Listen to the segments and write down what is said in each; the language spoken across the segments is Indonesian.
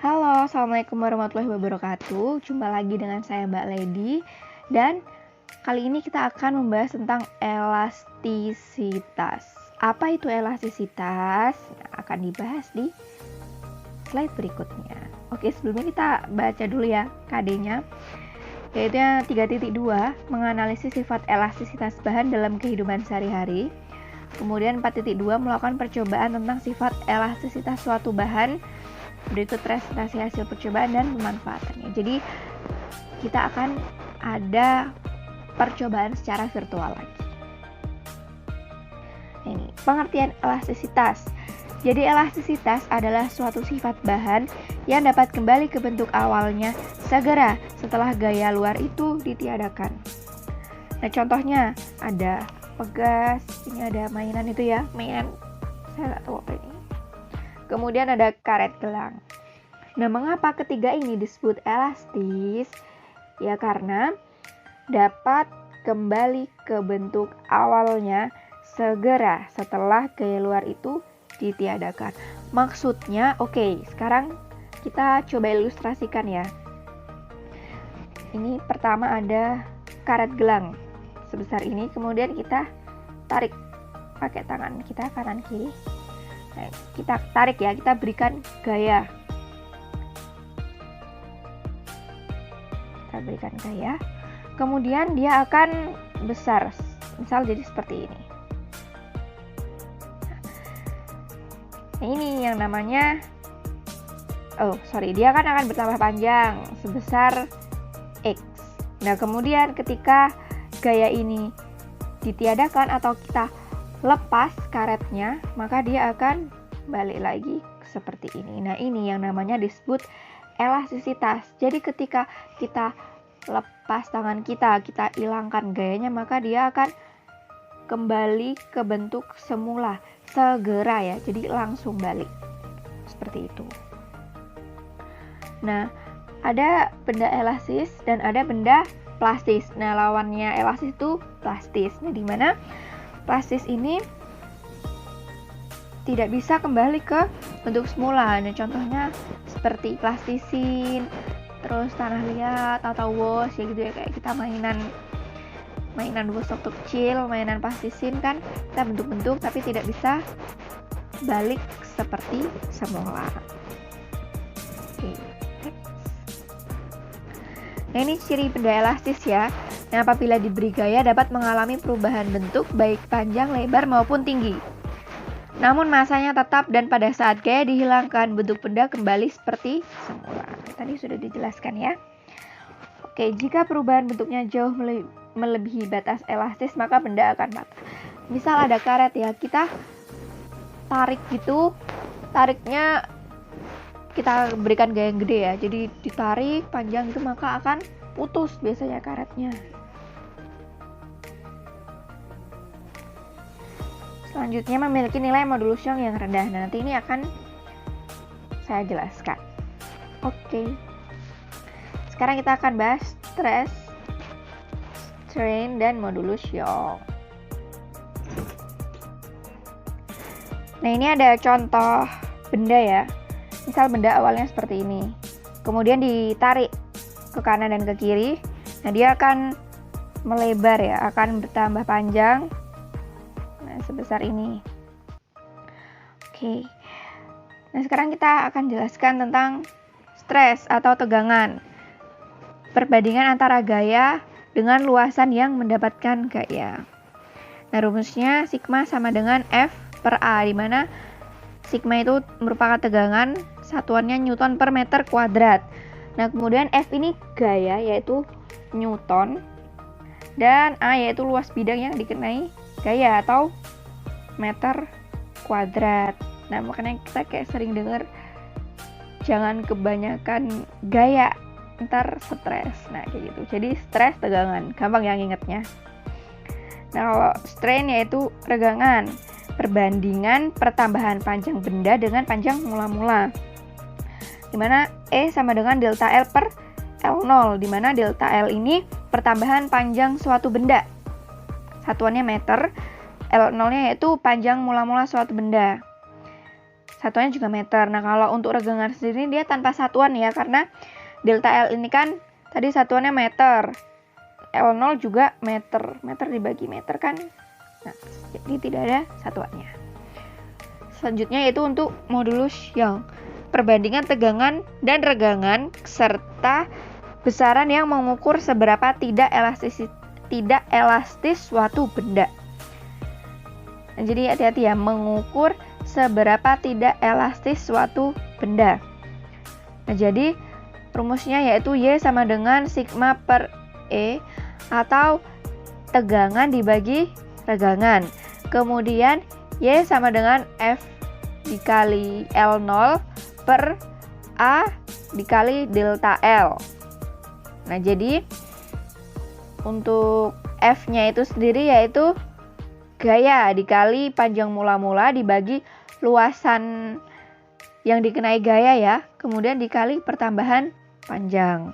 Halo, Assalamualaikum warahmatullahi wabarakatuh. Jumpa lagi dengan saya Mbak Lady. Dan kali ini kita akan membahas tentang elastisitas. Apa itu elastisitas? Akan dibahas di slide berikutnya. Oke, sebelumnya kita baca dulu ya KD-nya. Yaitu 3.2, menganalisis sifat elastisitas bahan dalam kehidupan sehari-hari. Kemudian 4.2, melakukan percobaan tentang sifat elastisitas suatu bahan. Berikut presentasi hasil percobaan dan pemanfaatannya. Jadi kita akan ada percobaan secara virtual lagi. Ini pengertian elastisitas. Jadi elastisitas adalah suatu sifat bahan yang dapat kembali ke bentuk awalnya segera setelah gaya luar itu ditiadakan. Nah, contohnya ada pegas, ini ada mainan itu ya, mainan saya nggak tahu apa ini. Kemudian ada karet gelang. Nah, mengapa ketiga ini disebut elastis? Ya karena dapat kembali ke bentuk awalnya segera setelah gaya luar itu ditiadakan. Maksudnya, oke, sekarang kita coba ilustrasikan ya. Ini pertama ada karet gelang sebesar ini, kemudian kita tarik pakai tangan kita kanan kiri. Nah, kita tarik ya, kita berikan gaya. Kita berikan gaya. Kemudian dia akan besar. Misal jadi seperti ini. Nah, ini yang namanya dia akan bertambah panjang sebesar X. Nah, kemudian ketika gaya ini ditiadakan atau kita lepas karetnya, maka dia akan balik lagi seperti ini. Nah, ini yang namanya disebut elastisitas. Jadi ketika kita lepas tangan kita hilangkan gayanya, maka dia akan kembali ke bentuk semula segera ya. Jadi langsung balik. Seperti itu. Nah, ada benda elastis dan ada benda plastis. Nah, lawannya elastis itu plastis. Nah, di mana plastis ini tidak bisa kembali ke bentuk semula. Nah, contohnya seperti plastisin, terus tanah liat atau wash ya gitu ya, kayak kita mainan wash waktu kecil, mainan plastisin kan kita bentuk-bentuk tapi tidak bisa balik seperti semula. Oke. Nah, ini ciri benda elastis ya. Nah, apabila diberi gaya dapat mengalami perubahan bentuk baik panjang, lebar maupun tinggi. Namun masanya tetap dan pada saat gaya dihilangkan bentuk benda kembali seperti semula. Tadi sudah dijelaskan ya. Oke, jika perubahan bentuknya jauh melebihi batas elastis maka benda akan patah. Misal ada karet ya, kita tarik gitu, tariknya kita berikan gaya yang gede ya. Jadi ditarik panjang itu maka akan putus biasanya karetnya. Selanjutnya memiliki nilai modulus Young yang rendah. Nah, nanti ini akan saya jelaskan. Oke. Sekarang kita akan bahas stress, strain, dan modulus Young. Nah, ini ada contoh benda ya. Misal benda awalnya seperti ini. Kemudian ditarik ke kanan dan ke kiri. Nah, dia akan melebar ya, akan bertambah panjang. Sebesar ini. Oke. Nah, sekarang kita akan jelaskan tentang stres atau tegangan. Perbandingan antara gaya dengan luasan yang mendapatkan gaya. Nah, rumusnya sigma sama dengan F per A, di mana sigma itu merupakan tegangan, satuannya Newton per meter kuadrat. Nah, kemudian F ini gaya, yaitu Newton, dan A yaitu luas bidang yang dikenai gaya atau meter kuadrat. Nah, makanya kita kayak sering dengar jangan kebanyakan gaya, ntar stres. Nah, kayak gitu. Jadi stres tegangan, gampang yang ingetnya. Nah, kalau strain yaitu regangan, perbandingan pertambahan panjang benda dengan panjang mula-mula. Dimana E sama dengan delta L per L0, dimana delta L ini pertambahan panjang suatu benda. Satuannya meter, L0-nya yaitu panjang mula-mula suatu benda. satuannya juga meter. Nah, kalau untuk regangan sendiri dia tanpa satuan ya, karena delta L ini kan tadi satuannya meter. L0 juga meter. Meter dibagi meter kan. Nah, jadi tidak ada satuannya. Selanjutnya yaitu untuk modulus Young. Perbandingan tegangan dan regangan serta besaran yang mengukur seberapa tidak elastis suatu benda. Nah, jadi hati-hati ya, mengukur seberapa tidak elastis suatu benda. Nah, jadi rumusnya yaitu Y sama dengan sigma per E atau tegangan dibagi regangan. Kemudian Y sama dengan F dikali L0 per A dikali delta L. Nah, jadi untuk F-nya itu sendiri yaitu gaya dikali panjang mula-mula dibagi luasan yang dikenai gaya ya, kemudian dikali pertambahan panjang.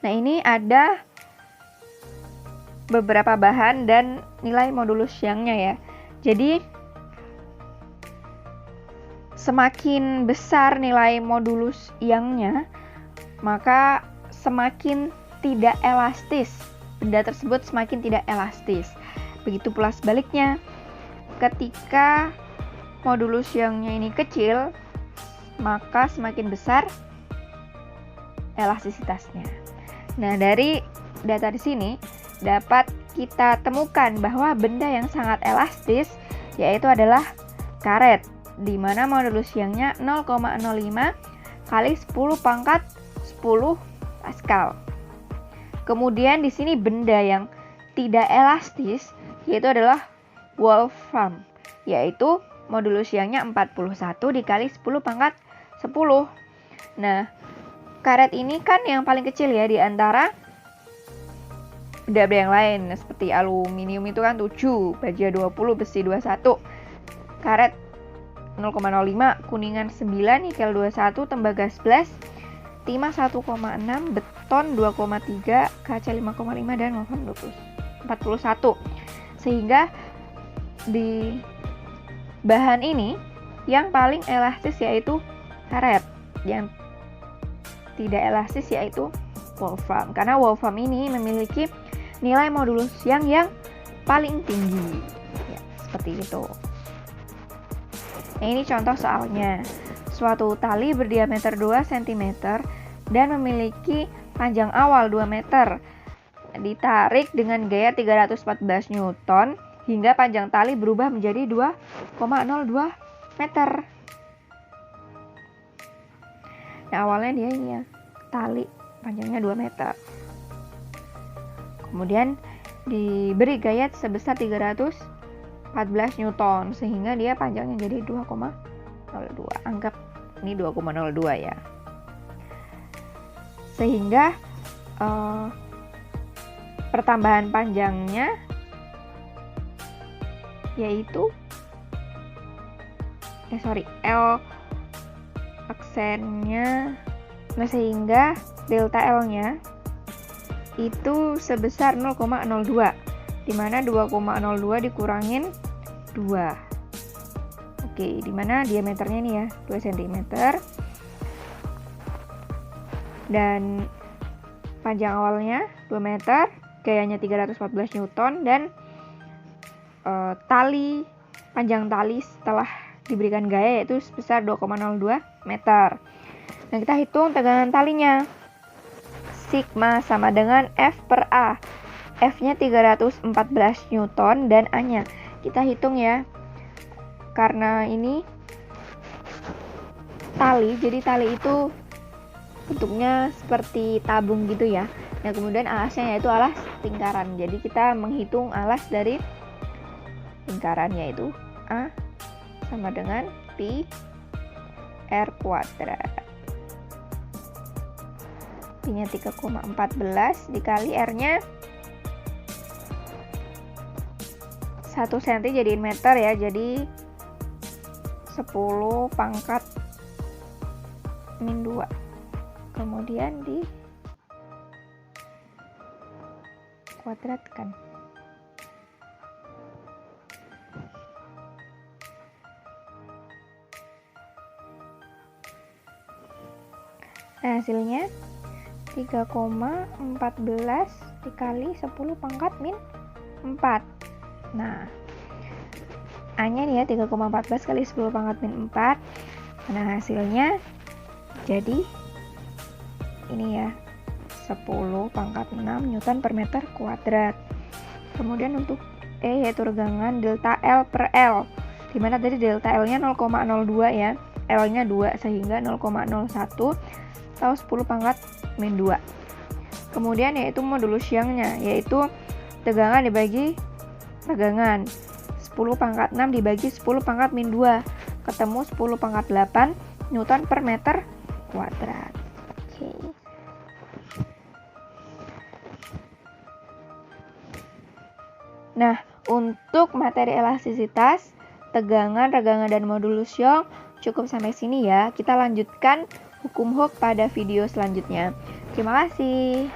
Nah, ini ada beberapa bahan dan nilai modulus Young-nya ya. Jadi semakin besar nilai modulus Young-nya, maka semakin tidak elastis. Benda tersebut semakin tidak elastis. Begitu pula sebaliknya. Ketika modulus Young-nya ini kecil, maka semakin besar elastisitasnya. Nah, dari data di sini dapat kita temukan bahwa benda yang sangat elastis yaitu adalah karet, di mana modulus Young-nya 0,05 kali 10 pangkat 10 Pascal. Kemudian di sini benda yang tidak elastis yaitu adalah wolfram, yaitu modulus Young-nya 41 dikali 10 pangkat 10. Nah, karet ini kan yang paling kecil ya di antara benda-benda yang lain, seperti aluminium itu kan 7, baja 20, besi 21, karet 0,05, kuningan 9, nikel 21, tembaga 11, timah 1,6, beton 2,3, kaca 5,5, dan wolfram 41. Sehingga di bahan ini yang paling elastis yaitu karet, yang tidak elastis yaitu wolfram, karena wolfram ini memiliki nilai modulus Young yang paling tinggi ya, seperti itu. Nah, ini contoh soalnya. Suatu tali berdiameter 2 cm dan memiliki panjang awal 2 meter ditarik dengan gaya 314 Newton hingga panjang tali berubah menjadi 2,02 meter. Nah, awalnya dia ini ya, tali panjangnya 2 meter. Kemudian diberi gaya sebesar 314 Newton sehingga dia panjangnya jadi 2,02. Anggap ini 2,02 ya. Sehingga pertambahan panjangnya yaitu L aksennya, nah sehingga delta L-nya itu sebesar 0,02, dimana 2,02 dikurangin 2. Oke, dimana diameternya ini ya 2 cm dan panjang awalnya 2 meter, gayanya 314 Newton, dan panjang tali setelah diberikan gaya yaitu sebesar 2,02 meter. Nah, kita hitung tegangan talinya. Sigma sama dengan F per A. F-nya 314 Newton dan A-nya kita hitung ya. Karena ini tali, jadi tali itu bentuknya seperti tabung gitu ya. Nah, kemudian alasnya yaitu alas lingkaran. Jadi kita menghitung alas dari lingkaran yaitu A sama dengan pi R kuadrat. Pi-nya 3,14 dikali R-nya 1 cm jadiin meter ya. Jadi 10 pangkat min 2. Kemudian di kuadratkan. Nah, hasilnya 3,14 dikali 10 pangkat min 4. Nah, A-nya nih ya 3,14 kali 10 pangkat min 4. Nah, hasilnya jadi ini ya, 10 pangkat 6 Newton per meter kuadrat. Kemudian untuk E yaitu regangan delta L per L, dimana tadi delta L-nya 0,02 ya, L-nya 2 sehingga 0,01 atau 10 pangkat min 2. Kemudian yaitu modulus Young-nya, yaitu tegangan dibagi regangan, 10 pangkat 6 dibagi 10 pangkat min 2, ketemu 10 pangkat 8 Newton per meter kuadrat. Oke. Nah, untuk materi elastisitas, tegangan, regangan, dan modulus Young cukup sampai sini ya. Kita lanjutkan hukum Hooke pada video selanjutnya. Terima kasih.